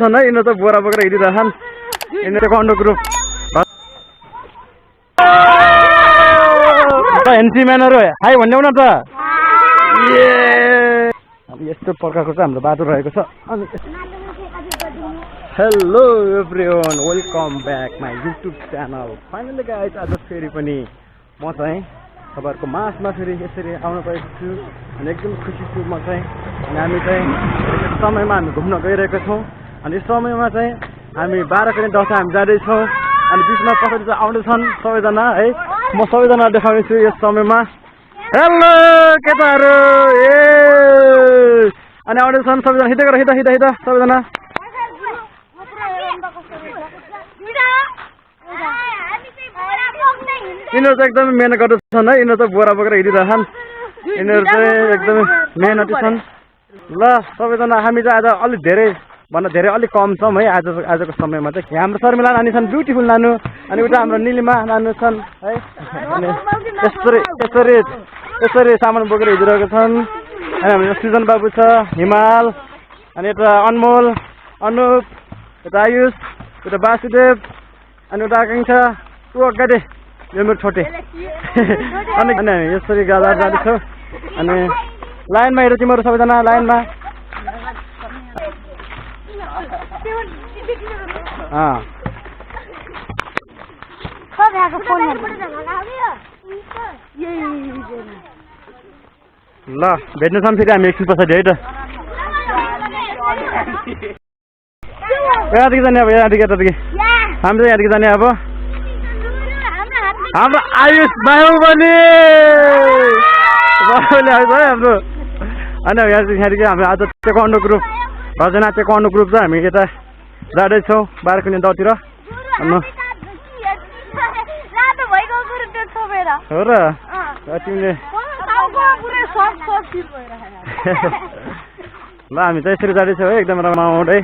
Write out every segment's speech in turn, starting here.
है यिनीहरू त बोरा बोकेर हिँडिरहेछन् यिनीहरू कन्डो ग्रुप हेन्सी म्यानहरू हाई भनिदेऊ न त यस्तो प्रकारको चाहिँ हाम्रो बाटो रहेको छ अनि hello everyone welcome back my YouTube channel finally guys आज फेरि पनि म चाहिँ तपाईँहरूको माझमा फेरि यसरी आउन पाएको छु अनि एकदम खुसी छु म चाहिँ अनि हामी चाहिँ यस समयमा हामी घुम्न गइरहेको छौँ अनि यस समयमा चाहिँ हामी 12 गते दसैँ हामी जाँदैछौँ अनि बिचमा कसरी चाहिँ आउँदैछन् सबैजना है म सबैजना देखाउने छु यस समयमा हेलो केटाहरू ए अनि आउँदैछन् सबैजना हिँड्दै सबैजना यिनीहरू चाहिँ एकदमै मेहनत गर्दैछन् है यिनीहरू चाहिँ बोरा बोकेर हिँडिरहेछन् यिनीहरू चाहिँ एकदमै मेहनती छन् ल सबैजना हामी चाहिँ आज अलिक धेरै भन्दा धेरै अलिक कम छौँ है आजको समयमा चाहिँ हाम्रो शर्मिला नानी छन् ब्युटिफुल नानु अनि उता हाम्रो निलिमा नानु छन् है अनि यसरी सामान बोकेर हिँडिरहेको छन् अनि हाम्रो सृजन बाबु छ हिमाल अनि यता अनमोल अनुप यता आयुष उता वासुदेव अनि उता आकाङ्क्षा ऊ अगाडि यो मेरो छोटे अनि हामी यसरी जाँदैछौँ अनि लाइनमा हेर तिमीहरू सबैजना लाइनमा ल भेट्नेछौँ फेरि हामी एकछिन पछाडि है त यहाँदेखि जाने अब यहाँदेखि यतादेखि हामी चाहिँ यहाँदेखि जाने अब हाम्रो आयुष बाहुबली आउँछ है हाम्रो अनि यहाँदेखि हामी आज टेक्वान्डो ग्रुप रजना टेक्वान्डो ग्रुप चाहिँ हामी यता जाँदैछौँ 12 गते दौतिर हो र तिमीले ल हामी चाहिँ यसरी जाँदैछौँ है एकदम रमाउँदै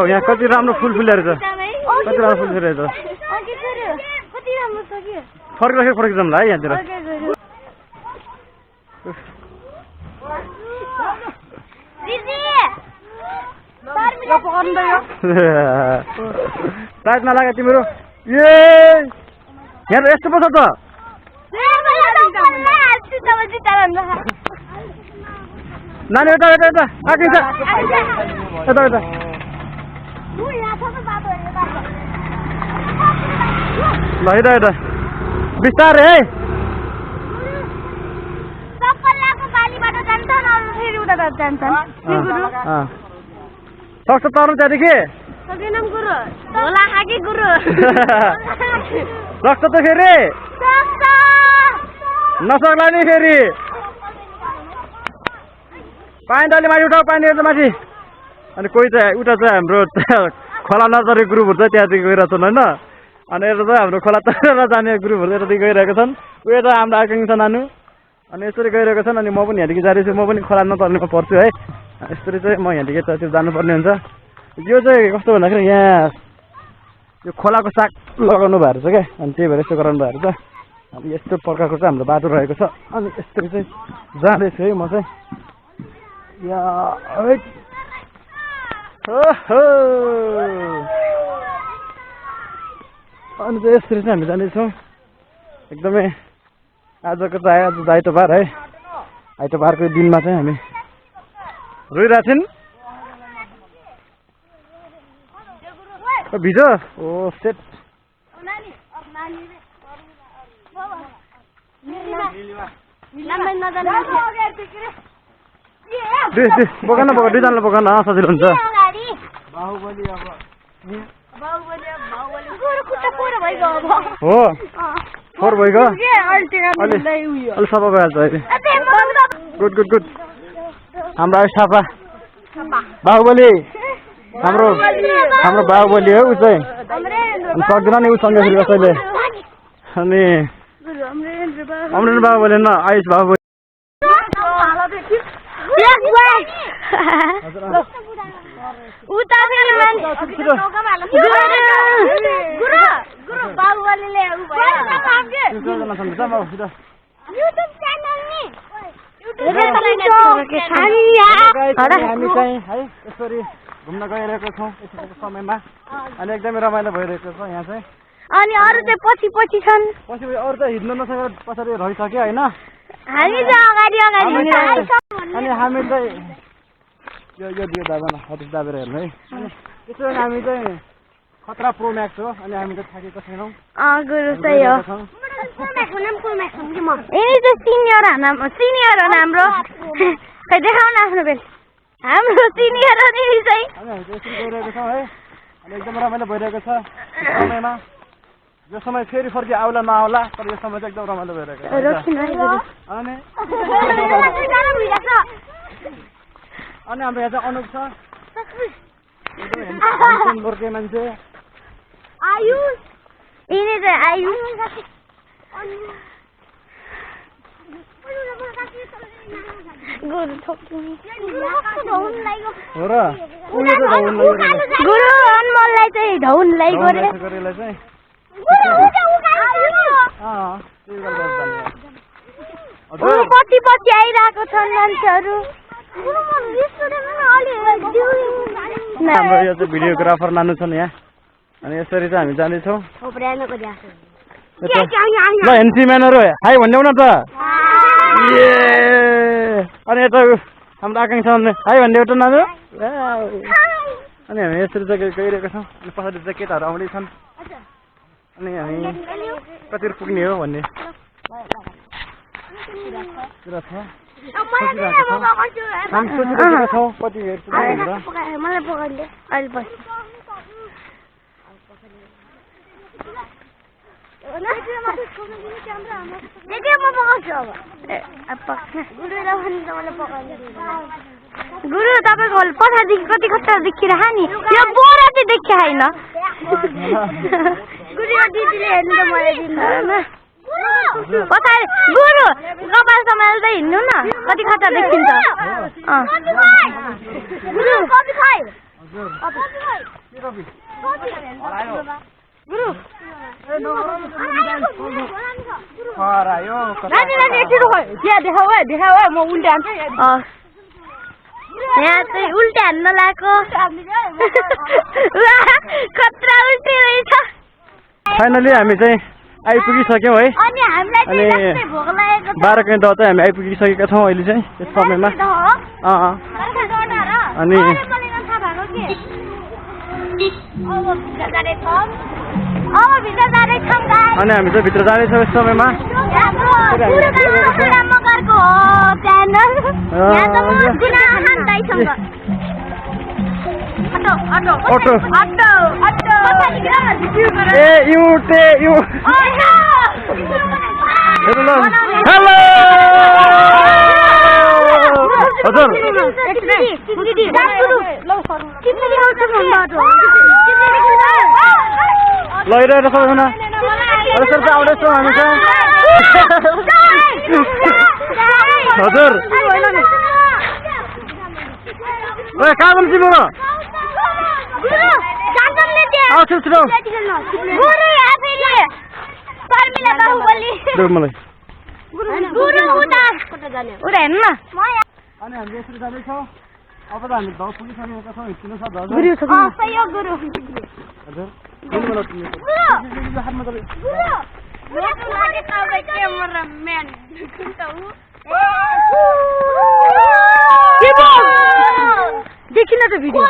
यहाँ कति राम्रो फुल फुलेर छ कति राम्रो फुल फुलेर छ फर्किँदाखेरि जाऊँ ल है यहाँतिर साइड नलाग तिम्रो ए यहाँ त यस्तो पो छ त नानी यता आकिन्छ यता ल यता बिस्तारै है सक्छ तर्नु त्यहाँदेखि सक्छ त फेरि नसक्ला नि फेरि पानी त अलि माथि उठाऊ पानी हेर्छ माथि अनि कोही चाहिँ उता चाहिँ हाम्रो खोला नचरी ग्रुपहरू चाहिँ त्यहाँदेखि गइरहेको छन् होइन अनि यता चाहिँ हाम्रो खोला तरेर जाने ग्रुपहरू यतादेखि गइरहेको छन् उयो त हाम्रो आकाङ्क्षा नानु अनि यसरी गइरहेको छन् अनि म पनि यहाँदेखि जाँदैछु म पनि खोला नतर्नेमा पर्छु है यसरी चाहिँ म यहाँदेखि यतातिर जानुपर्ने हुन्छ यो चाहिँ कस्तो भन्दाखेरि यहाँ यो खोलाको साग लगाउनु भएको छ क्या अनि त्यही भएर यस्तो गराउनु भएको छ अनि यस्तो प्रकारको चाहिँ हाम्रो बाटो रहेको छ अनि यसरी चाहिँ जाँदैछु है म चाहिँ अनि चाहिँ यसरी चाहिँ हामी जाँदैछौँ एकदमै आजको चाहिँ आज आइतबार है आइतबारको दिनमा चाहिँ हामी रोइरहेको थियौँ भिजो ओ सेट बोकान दुईजनालाई बोकान सजिलो हुन्छ हो फोहोर भइगयो अलि सफा भइहाल्छ अहिले गुड हाम्रो आयुष थापा बाहुबली हाम्रो बाहुबली हो ऊ चाहिँ अनि सक्दैन नि उसँगै फेरि कसैले अनि अमरेन्द्र बाहुबली न आयुष बाहुबली हामी चाहिँ है यसरी घुम्न गइरहेको छौँ यतिको समयमा अनि एकदमै रमाइलो भइरहेको छ यहाँ चाहिँ अनि अरू चाहिँ पछि पछि छन् पछि अरू त हिँड्नु नसकेर पछाडि रहिसक्यो होइन हामी चाहिँ अगाडि अनि हामी चाहिँ यो दियो दाबेन हटिस दाबेर हेर्नु है त्यसो भने हामी चाहिँ खतरा प्रो म्याक्स हो अनि हामी चाहिँ थाकेको छैनौँ गुरु चाहिँ हो यिनी चाहिँ सिनियर हो हाम्रो खै देखाउन आफ्नो बेल हाम्रो सिनियर हो नि चाहिँ हामी यसरी गइरहेको छौँ है अनि एकदम रमाइलो भइरहेको छ समयमा यो समय फेरि फर्की आउला नआउला तर यो समय चाहिँ एकदम रमाइलो भइरहेको छ अनि हाम्रो यहाँ चाहिँ अनुप छ एकदम गोर्खे मान्छे यिनी चाहिँ आयुष गुरु अनमललाई चाहिँ ढौनलाई गरे पछि पछि आइरहेको छन् मान्छेहरू हाम्रो यो चाहिँ भिडियोग्राफर नानु छन् यहाँ अनि यसरी चाहिँ हामी जानेछौँ ल एनसी म्यानहरू हाई भनिदेऊ न त अनि यता हाम्रो आकाङ्क्षा हाई भनिदेऊ त नानु अनि हामी यसरी चाहिँ गइरहेका छौँ अनि पछाडि चाहिँ केटाहरू आउँदैछन् अनि हामी कति पुग्ने हो भन्ने कुरा छ हामी सोचिरहेका छौँ कति मलाई पकाइले अहिले पछि गुरु तपाईँको पछाडिदेखि कति खतरा देखिरह नि यो बोरा चाहिँ देखिया होइन दिदीले हेर्नु त मलाई दिनु पछाडि गुरु कपाल सम्हाल्दै हिँड्नु न कति खतरा देखिन्छ म उल्टे यहाँ चाहिँ उल्टे हान्न लगाएको खतरा उल्टे रहेछ फाइनली हामी चाहिँ आइपुगिसक्यौँ है अनि 12 घन्टा चाहिँ हामी आइपुगिसकेका छौँ अहिले चाहिँ यस समयमा अनि हामी चाहिँ भित्र जाँदैछौँ यस समयमा हेलो हजुर लैरहेको सबैजना सर चाहिँ आउँदैछौँ हामी चाहिँ हजुर कहाँ जान्छ तिम्रो आउँछु छिटो मलाई अनि हामी यसरी जाँदैछौँ अब त हामी 10 पुगिसकेका छौँ हिँड्नु छ देखिन त भिडियो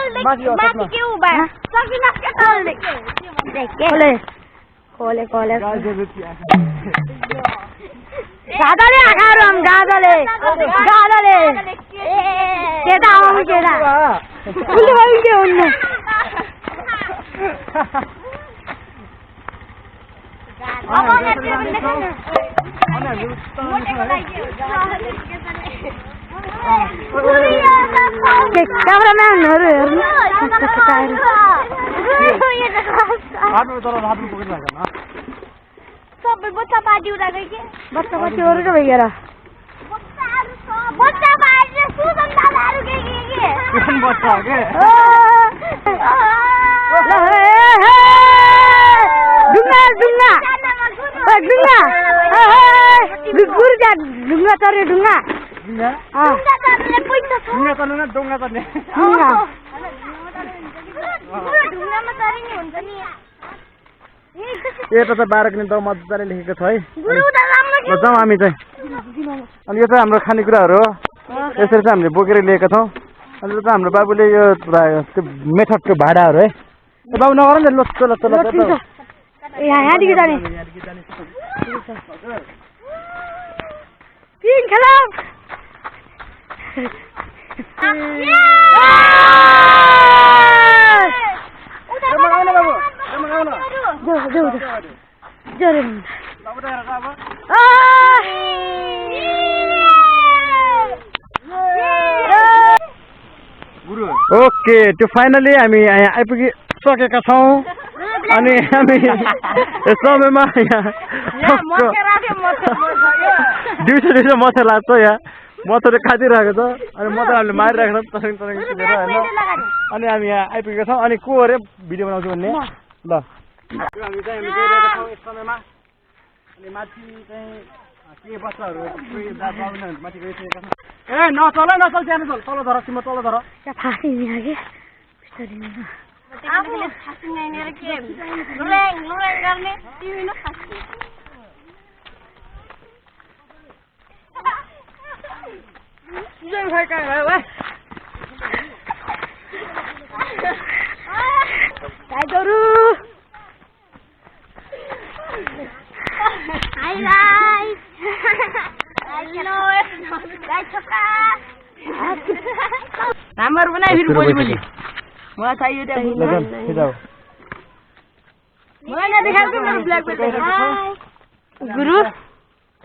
गादाले आकार हम गादाले केटा आउनु केटा उले भाइ के हुन्न क्यामेराम्यानहरु हेर्नु सबै बच्चा पार्टी उडाएको के बच्चा पार्टी अरूको भइगएर बच्चा पार्टी सुसन दादाहरु के कुन बच्चा हो के ढुङ्गा गुरु जा ढुङ्गा चरे ढुङ्गा ढुङ्गा ढुङ्गा चढ्ने पैसा छ ढुङ्गा चढ्नु न डोङ्गा चढ्ने ढुङ्गा ढुङ्गामा चढिने हुन्छ नि यता त 12 किलो मजाले लेखेको छ है गुरु उता राम्रो ल जाउँ हामी चाहिँ अनि यो चाहिँ हाम्रो खानेकुराहरू हो यसरी चाहिँ हामीले बोकेर लिएका छौँ अनि यो चाहिँ हाम्रो बाबुले यो त्यो मेथडको भाडाहरू है बाबु नगर नि लोच्चो लोच्चो लोच्चो यहाँदेखि जाने पिङ खेलौँ ओके त्यो फाइनली हामी यहाँ आइपुगिसकेका छौँ अनि हामी समयमा यहाँ दिउँसो मच्छर लाग्छ यहाँ मच्छरले खाइदिइरहेको छ अनि मच्छरहरूले मारिरहेको छ तसङ तसङ सुनेर होइन अनि हामी यहाँ आइपुगेका छौँ अनि को अरे भिडियो बनाउँछु भन्ने ल हामी चाहिँ हामी गइरहेका छौँ यस समयमा अनि माथि चाहिँ के बच्चाहरू माथि गइसकेका छौँ ए नचल है नचल त्यहाँ नचल तल धर तिम्रो तल धर फाँसी के आफूले फाँसी नाइनेर के लुरेङ लुरेङ गर्ने तिमी न फाँसी सुजन भाइ कहाँ गयो भाइ टाइगरु हाय गाइस हेलो गाइस छोका नम्बर बनाइ फिर बोली बोली मलाई चाहियो त्यहाँ मलाई नदेखाऊ कि मेरो ब्ल्याक बेल्ट गुरु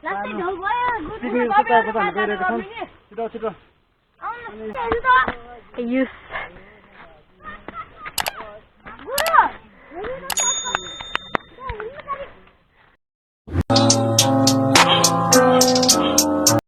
लास्टै ढौ गयो गुरु छिटो छिटो आउनु यस